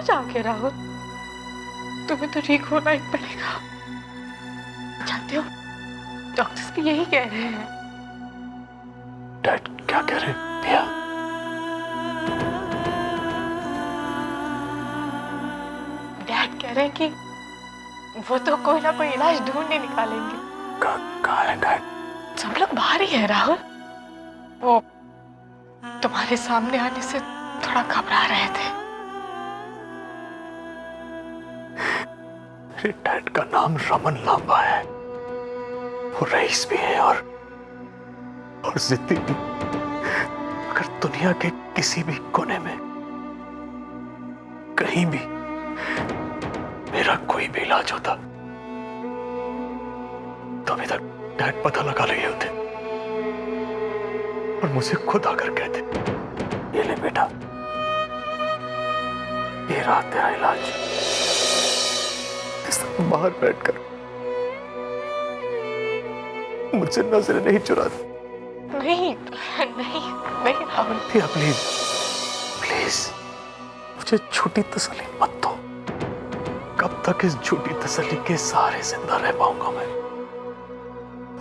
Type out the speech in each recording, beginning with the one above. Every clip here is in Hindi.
जाके राहुल, तुम्हें तो ठीक होना ही पड़ेगा। जानते हो डॉक्टर्स भी यही कह रहे हैं। डैड क्या कह रहे हैं पिया? डैड कह रहे हैं कि वो तो कोई ना कोई इलाज ढूंढ ही निकालेंगे। कहाँ है डैड? सब लोग बाहर ही है राहुल। वो तुम्हारे सामने आने से थोड़ा घबरा रहे थे। मेरे डैड का नाम रमन लांबा है। वो रईस भी है और जिद्दी भी। अगर दुनिया के किसी भी कोने में कहीं भी मेरा कोई भी इलाज होता तो अभी तक डैड पता लगा रहे होते और मुझे खुद आकर कहते, ये ले बेटा, ये रहा तेरा इलाज। बाहर बैठकर मुझसे नजरें नहीं चुराती। नहीं नहीं नहीं राहुल, प्लीज प्लीज मुझे झूठी तसल्ली मत दो। कब तक इस झूठी तसल्ली के सहारे जिंदा रह पाऊंगा मैं?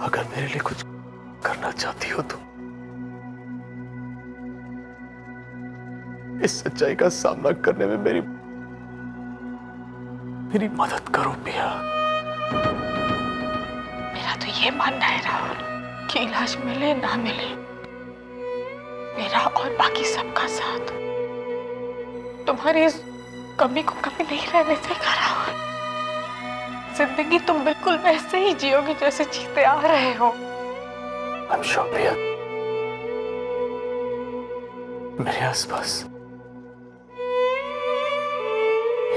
अगर मेरे लिए कुछ करना चाहती हो तो इस सच्चाई का सामना करने में मेरी मदद करो पिया। मेरा तो ये मानना है राहुल कि इलाज मिले ना मिले, मेरा और बाकी सबका साथ तुम्हारी इस कमी को कभी नहीं रहने देगा राहुल। जिंदगी तुम बिल्कुल वैसे ही जियोगे जैसे जीते आ रहे हो। I'm sure पिया, मेरे आसपास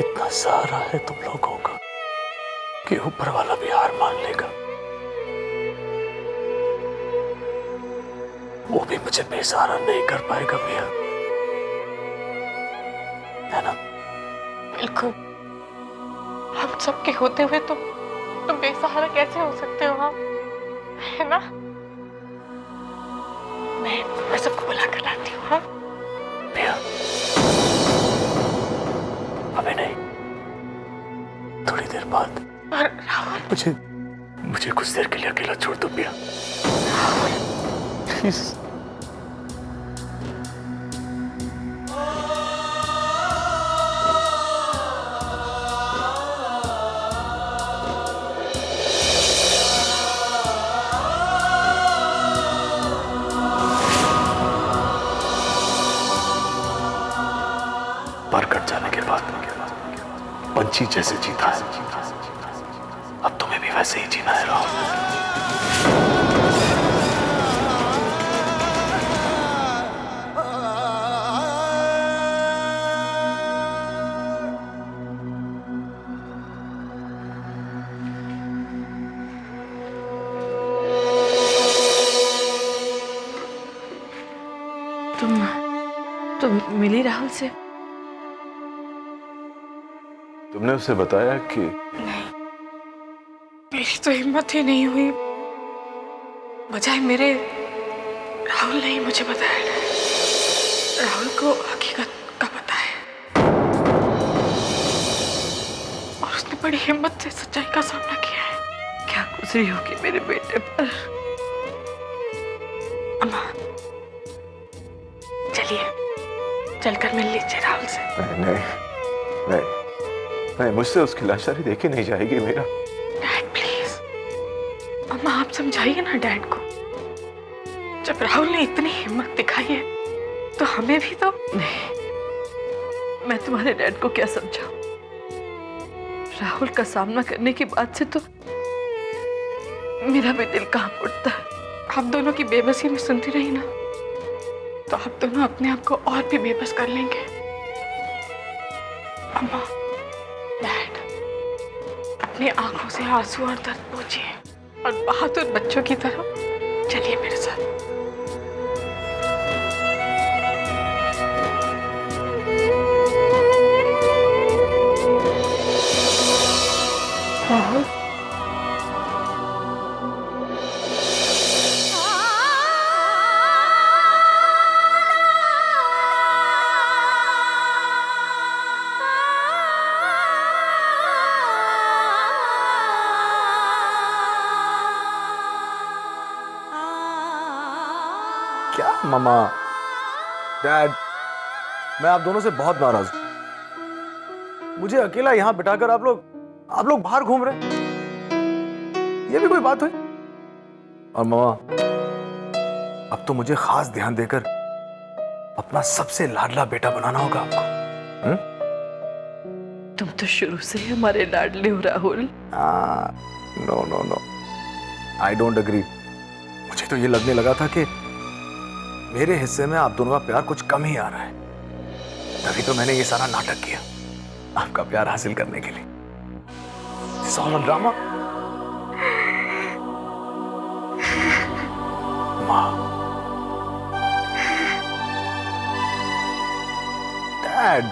इतना सहारा है तुम लोगों का कि ऊपर वाला भी हार मान लेगा। वो भी मुझे बेसहारा नहीं कर पाएगा पिया, है ना? बिल्कुल। हम सबके होते हुए तुम बेसहारा कैसे हो सकते हो आप, है ना? मैं सबको बुला कर लाती हूँ। हाँ पिया, अभी नहीं, थोड़ी देर बाद। और राहुल, मुझे कुछ देर के लिए अकेला छोड़ दो पिया, प्लीज। पर कट जाने के बाद पंछी जैसे जीता है, अब तुम्हें भी वैसे ही जीना है राहुल। तुम मिली राहुल से? तुमने उसे बताया कि? नहीं, मेरी तो हिम्मत ही नहीं हुई। बजाय मेरे राहुल ने ही मुझे बताया। राहुल को हकीकत का पता है और उसने बड़ी हिम्मत से सच्चाई का सामना किया है। क्या गुजरी होगी मेरे बेटे पर। अम्मा चलिए, चलकर मिल लीजिए राहुल से। नहीं नहीं नहीं नहीं, मुझसे उसकी लाचारी देखी नहीं जाएगी मेरा। डैड प्लीज, अम्मा आप समझाइए ना डैड को। जब राहुल ने इतनी हिम्मत दिखाई है तो हमें भी तो। नहीं, मैं तुम्हारे डैड को क्या समझाऊं? राहुल का सामना करने के बाद से तो मेरा भी दिल कांप उठता है। आप दोनों की बेबसी में सुनती रही ना तो आप दोनों अपने आप को और भी बेबस कर लेंगे। अम्मा, डैड, अपनी आंखों से आंसू और दर्द पोंछिए और बहादुर बच्चों की तरह चलिए मेरे साथ। राहुल, क्या मामा? डैड, मैं आप दोनों से बहुत नाराज हूं। मुझे अकेला यहां बिठाकर आप लोग बाहर घूम रहे हैं। ये भी कोई बात हुई? और मामा, अब तो मुझे खास ध्यान देकर अपना सबसे लाडला बेटा बनाना होगा आपको। तुम तो शुरू से ही हमारे लाडले हो Rahul. No no no, I don't agree. मुझे तो ये लगने लगा था कि मेरे हिस्से में आप दोनों का प्यार कुछ कम ही आ रहा है, तभी तो मैंने ये सारा नाटक किया आपका प्यार हासिल करने के लिए। It's all a drama। माँ, डैड,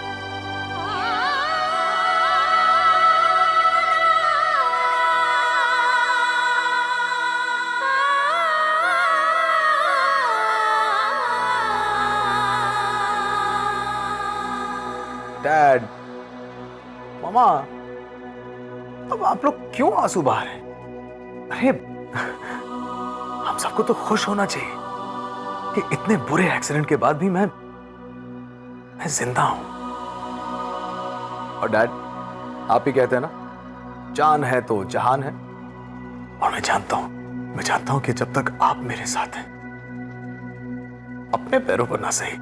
डैड, मामा, अब आप लोग क्यों आंसू बहा रहे हैं? अरे हम सबको तो खुश होना चाहिए कि इतने बुरे एक्सीडेंट के बाद भी मैं जिंदा हूं। और डैड, आप ही कहते हैं ना, जान है तो जहान है। और मैं जानता हूं कि जब तक आप मेरे साथ हैं, अपने पैरों पर ना सही,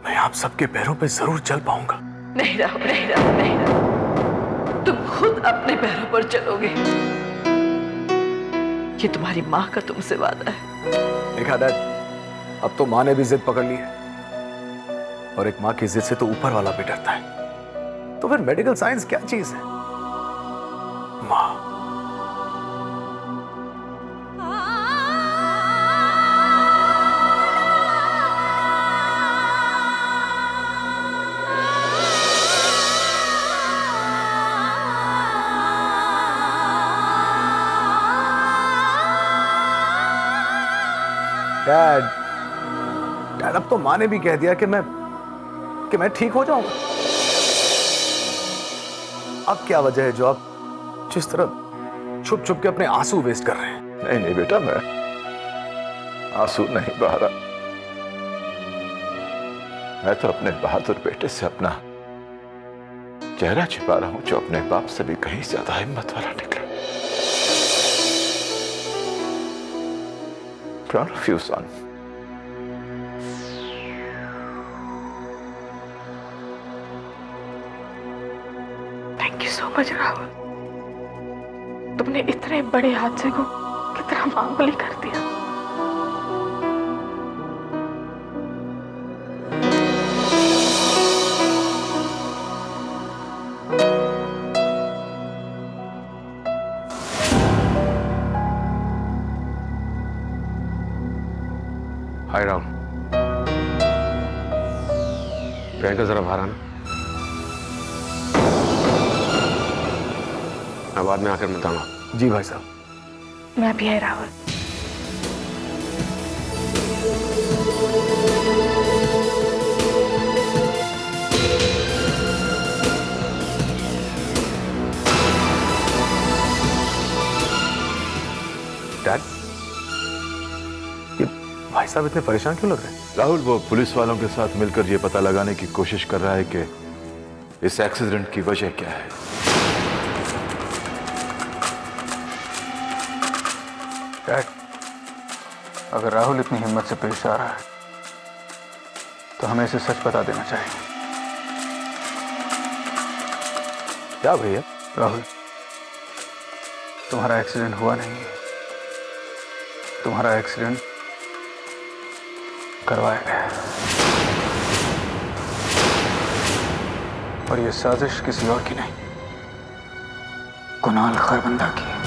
मैं आप सबके पैरों पे जरूर चल पाऊंगा। नहीं राहुल, नहीं राहुल, नहीं राहुल, तुम खुद अपने पैरों पर चलोगे। ये तुम्हारी माँ का तुमसे वादा है। देखा डैड, अब तो माँ ने भी जिद पकड़ ली है, और एक माँ की जिद से तो ऊपर वाला भी डरता है। तो फिर मेडिकल साइंस क्या चीज है? माँ, डैड, डैड, अब तो माँ ने भी कह दिया कि मैं ठीक हो जाऊंगा। अब क्या वजह है जो आप जिस तरह छुप छुप के अपने आंसू वेस्ट कर रहे हैं? नहीं नहीं बेटा, मैं आंसू नहीं बहा रहा। मैं तो अपने बहादुर बेटे से अपना चेहरा छिपा रहा हूं, जो अपने बाप से भी कहीं ज्यादा हिम्मत वाला निकला। Proud of you, son. Thank you so much Rahul. तुमने इतने बड़े हादसे को कितना मामूली कर दिया। हाय राहुल, प्रियंका जरा बाहर आना। मैं बाद में आकर बताऊंगा। जी भाई साहब। मैं भी है राहुल। डैड, ये भाई साहब इतने परेशान क्यों लग रहे हैं? राहुल वो पुलिस वालों के साथ मिलकर यह पता लगाने की कोशिश कर रहा है कि इस एक्सीडेंट की वजह क्या है। डैड, अगर राहुल इतनी हिम्मत से पेश आ रहा है तो हमें इसे सच बता देना चाहिए। क्या भैया? राहुल, तुम्हारा एक्सीडेंट हुआ नहीं है, तुम्हारा एक्सीडेंट करवाया गया है। और यह साजिश किसी और की नहीं, कुणाल खरबंदा की है।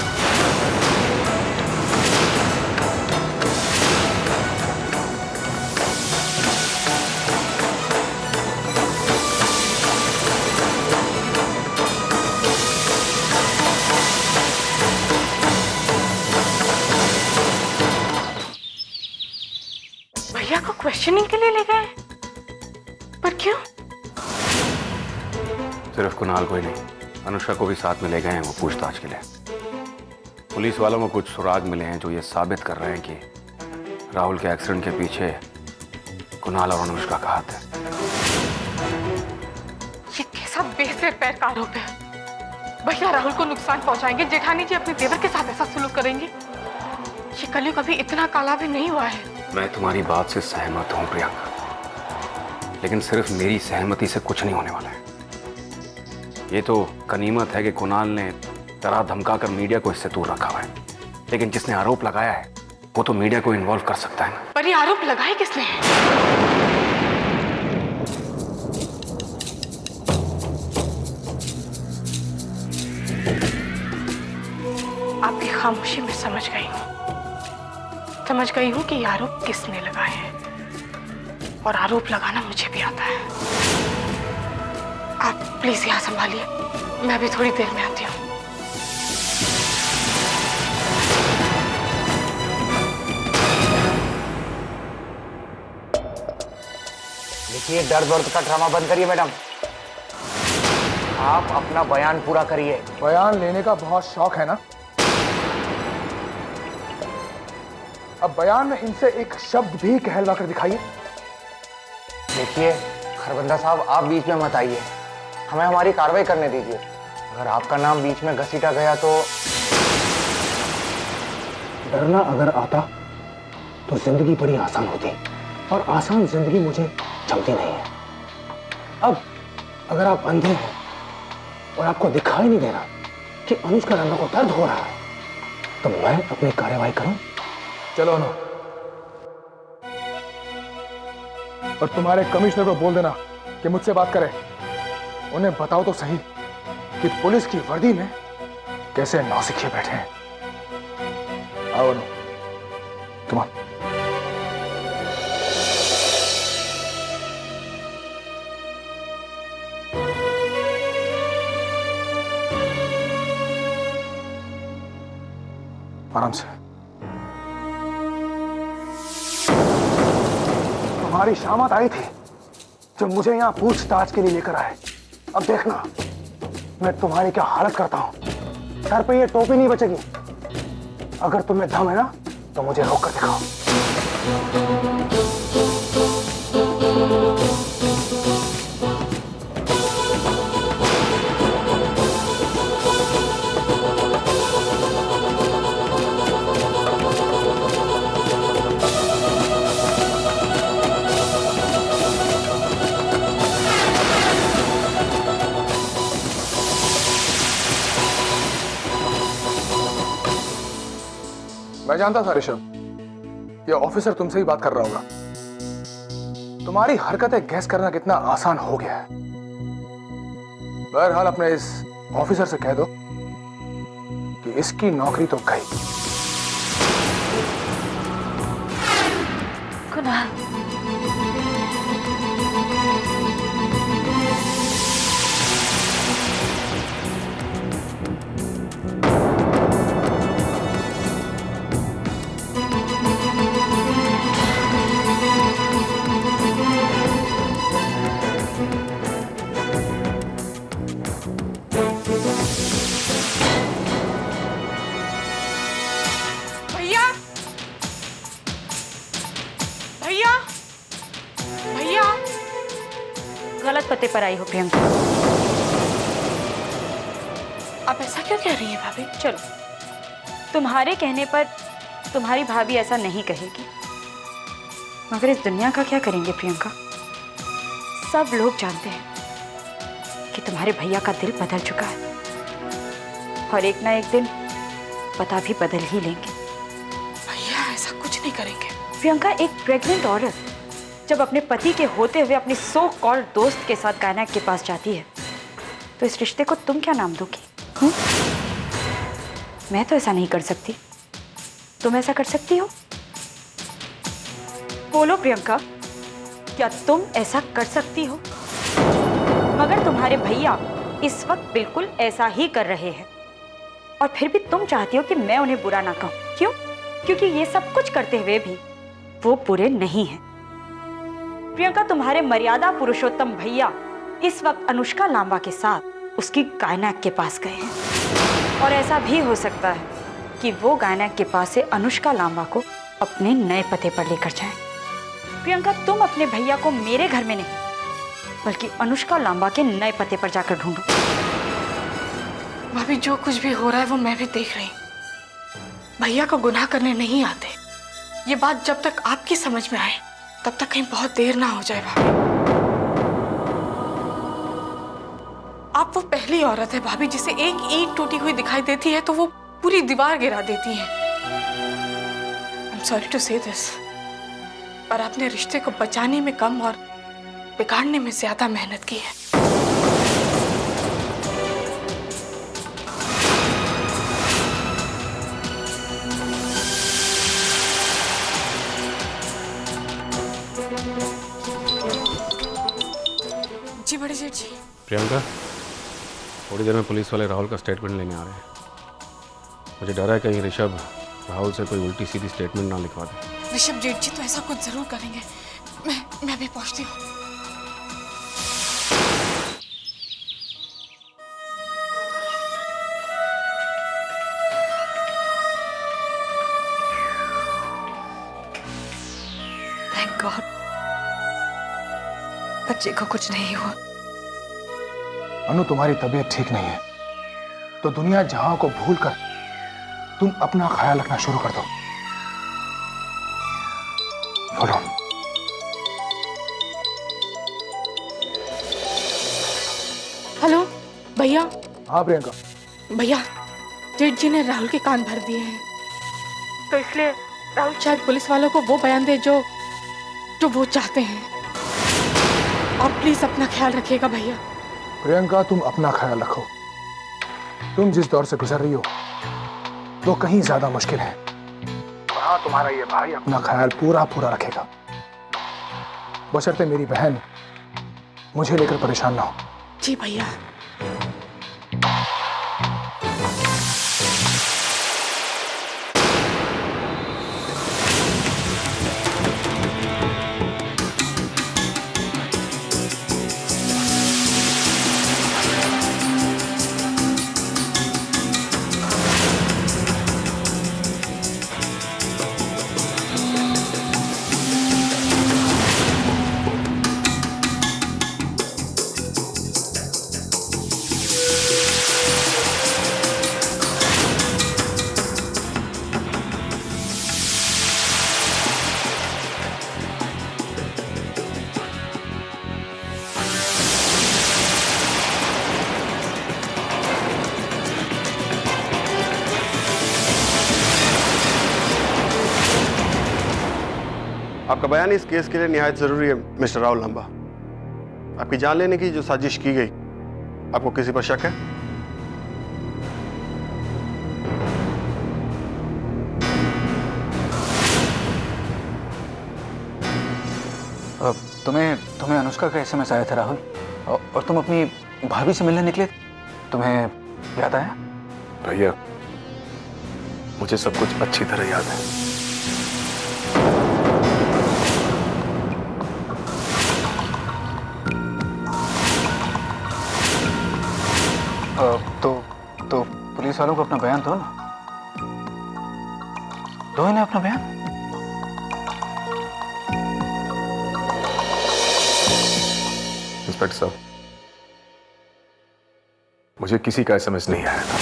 भैया को क्वेश्चनिंग के लिए ले गए, पर क्यों? सिर्फ कुणाल को ही नहीं, अनुष्का को भी साथ में ले गए हैं वो पूछताछ के लिए। पुलिस वालों को कुछ सुराग मिले हैं जो ये साबित कर रहे हैं कि राहुल के एक्सीडेंट के पीछे कुणाल और अनुष्का का हाथ है। ये कैसा बेसिर पैर का आरोप है? भैया राहुल को नुकसान पहुंचाएंगे, जेठानी जी अपने देवर के साथ ऐसा सुलूक करेंगे? ये कलयुग कभी इतना काला भी नहीं हुआ है। मैं तुम्हारी बात से सहमत हूं प्रियंका, लेकिन सिर्फ मेरी सहमति से कुछ नहीं होने वाला है। ये तो गनीमत है कि कुणाल ने डरा धमका कर मीडिया को इससे दूर रखा हुआ है, लेकिन जिसने आरोप लगाया है वो तो मीडिया को इन्वॉल्व कर सकता है ना। पर ये आरोप लगाए किसने? आपकी खामोशी में समझ गई हूं कि ये आरोप किसने लगाए हैं, और आरोप लगाना मुझे भी आता है। आप प्लीज यहाँ संभालिए, मैं अभी थोड़ी देर में आती हूँ। देखिए, दर्द वर्द का ड्रामा बंद करिए मैडम, आप अपना बयान पूरा करिए। बयान लेने का बहुत शौक है ना? अब बयान में इनसे एक शब्द भी कहलवा कर दिखाइए। देखिए खरबंदा साहब, आप बीच में मत आइए, हमें हमारी कार्रवाई करने दीजिए। अगर आपका नाम बीच में घसीटा गया तो डरना अगर आता तो जिंदगी बड़ी आसान होती, और आसान जिंदगी मुझे जमती नहीं है। अब अगर आप अंधे हैं और आपको दिखाई नहीं दे रहा कि अनुष्का रंगा को दर्द हो रहा है, तो मैं अपनी कार्यवाही करूं? चलो ना, और तुम्हारे कमिश्नर को बोल देना कि मुझसे बात करे। उन्हें बताओ तो सही कि पुलिस की वर्दी में कैसे नौसिखिए बैठे हैं। आओ नो, तुम आराम से। तुम्हारी शामत आई थी जो मुझे यहां पूछताछ के लिए लेकर आए। अब देखना मैं तुम्हारी क्या हालत करता हूं। सर पे ये टोपी नहीं बचेगी। अगर तुम्हें दम है ना तो मुझे रोक कर दिखाओ। मैं जानता था ऋषभ, ये ऑफिसर तुमसे ही बात कर रहा होगा। तुम्हारी हरकतें गैस करना कितना आसान हो गया है। बहरहाल अपने इस ऑफिसर से कह दो कि इसकी नौकरी तो गई। कुणाल, भैया गलत पते पर आई हो प्रियंका। आप ऐसा क्यों कह रही हैं भाभी? चलो, तुम्हारे कहने पर तुम्हारी भाभी ऐसा नहीं कहेगी, मगर इस दुनिया का क्या करेंगे प्रियंका? सब लोग जानते हैं कि तुम्हारे भैया का दिल बदल चुका है, और एक ना एक दिन पता भी बदल ही लेंगे। भैया ऐसा कुछ नहीं करेंगे। प्रियंका, एक प्रेग्नेंट औरत जब अपने पति के होते हुए अपनी सो कॉल्ड दोस्त के साथ गायनाक के पास जाती है, तो इस रिश्ते को तुम क्या नाम दोगी? मैं तो ऐसा नहीं कर सकती, तुम ऐसा कर सकती हो? बोलो प्रियंका, क्या तुम ऐसा कर सकती हो? मगर तुम्हारे भैया इस वक्त बिल्कुल ऐसा ही कर रहे हैं, और फिर भी तुम चाहती हो कि मैं उन्हें बुरा ना कहूं। क्यों? क्योंकि ये सब कुछ करते हुए भी वो बुरे नहीं हैं। प्रियंका, तुम्हारे मर्यादा पुरुषोत्तम भैया इस वक्त अनुष्का लांबा के साथ उसकी गायनाक के पास गए हैं, और ऐसा भी हो सकता है कि वो गायना के पास से अनुष्का लांबा को अपने नए पते पर लेकर जाएं। प्रियंका, तुम अपने भैया को मेरे घर में नहीं बल्कि अनुष्का लांबा के नए पते पर जाकर ढूंढो। भाभी, जो कुछ भी हो रहा है वो मैं भी देख रही हूँ। भैया को गुनाह करने नहीं आते। ये बात जब तक आपकी समझ में आए तब तक कहीं बहुत देर ना हो जाए। भाभी, आप वो पहली औरत है भाभी जिसे एक ईंट टूटी हुई दिखाई देती है तो वो पूरी दीवार गिरा देती है। आई एम सॉरी टू से दिस, पर आपने रिश्ते को बचाने में कम और बिगाड़ने में ज्यादा मेहनत की है। जी बड़े जेठ जी। प्रियंका, थोड़ी देर में पुलिस वाले राहुल का स्टेटमेंट लेने आ रहे हैं। मुझे डर है कहीं ऋषभ राहुल से कोई उल्टी सीधी स्टेटमेंट ना लिखवा दे। ऋषभ जेठ जी तो ऐसा कुछ जरूर करेंगे। मैं भी पहुंचती हूँ। थैंक गॉड, बच्चे को कुछ नहीं हुआ। अनु, तुम्हारी तबीयत ठीक नहीं है तो दुनिया जहां को भूलकर तुम अपना ख्याल रखना शुरू कर दो। बोलो। हेलो भैया। हाँ प्रियंका। भैया, जेठ जी ने राहुल के कान भर दिए हैं तो इसलिए राहुल शायद पुलिस वालों को वो बयान दे जो वो चाहते हैं। और प्लीज अपना ख्याल रखिएगा भैया। प्रियंका, तुम अपना ख्याल रखो। तुम जिस दौर से गुजर रही हो वो कहीं ज्यादा मुश्किल है। हाँ, तुम्हारा ये भाई अपना ख्याल पूरा रखेगा, बशर्ते मेरी बहन मुझे लेकर परेशान ना हो। जी भैया। आपका बयान इस केस के लिए निहायत जरूरी है मिस्टर राहुल लांबा। आपकी जान लेने की जो साजिश की गई, आपको किसी पर शक है? तुम्हें अनुष्का का एसएमएस आया था राहुल, और तुम अपनी भाभी से मिलने निकले, तुम्हें याद आया? भैया, मुझे सब कुछ अच्छी तरह याद है। तो पुलिस वालों को अपना बयान दो ना, दो इन्हें अपना बयान। इंस्पेक्टर साहब, मुझे किसी का एसएमएस नहीं आया था।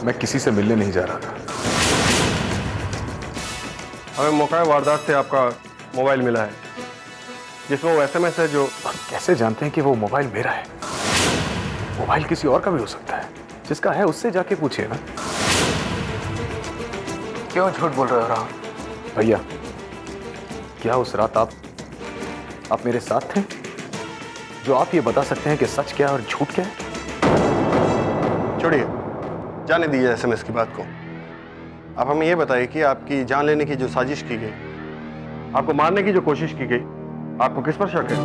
मैं किसी से मिलने नहीं जा रहा था। हमें मौका वारदात से आपका मोबाइल मिला है जिसमें वो एसएमएस है जो। कैसे जानते हैं कि वो मोबाइल मेरा है? मोबाइल किसी और का भी हो सकता है। जिसका है उससे जाके पूछिए ना। क्यों झूठ बोल रहे हो राहुल? भैया, क्या उस रात आप मेरे साथ थे? जो आप ये बता सकते हैं कि सच क्या है और झूठ क्या है? छोड़िए, जाने दीजिए एसएमएस की बात को। आप हमें ये बताइए कि आपकी जान लेने की जो साजिश की गई, आपको मारने की जो कोशिश की गई, आपको किस पर शक है?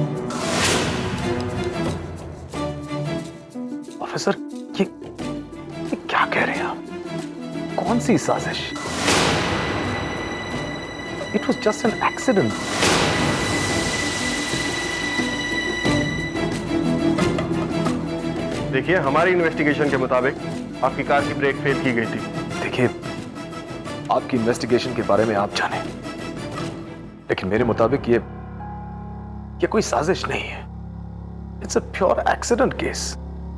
ऑफिसर, ये क्या कह रहे हैं आप? कौन सी साजिश? It was just an accident. देखिए, हमारी इन्वेस्टिगेशन के मुताबिक आपकी कार की ब्रेक फेल की गई थी। देखिए, आपकी इन्वेस्टिगेशन के बारे में आप जाने, लेकिन मेरे मुताबिक ये कोई साजिश नहीं है। It's a pure accident case.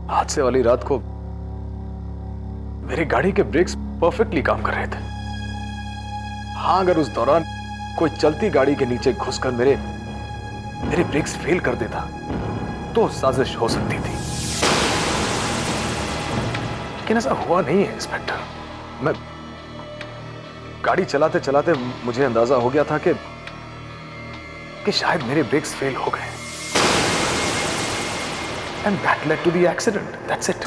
हादसे वाली रात को मेरी गाड़ी के ब्रेक्स परफेक्टली काम कर रहे थे। हाँ, अगर उस दौरान कोई चलती गाड़ी के नीचे घुसकर मेरे ब्रेक्स फेल कर देता तो साजिश हो सकती थी, लेकिन ऐसा हुआ नहीं है इंस्पेक्टर। मैं गाड़ी चलाते चलाते मुझे अंदाजा हो गया था कि शायद मेरे ब्रेक्स फेल हो गए, and that led to the accident. That's it.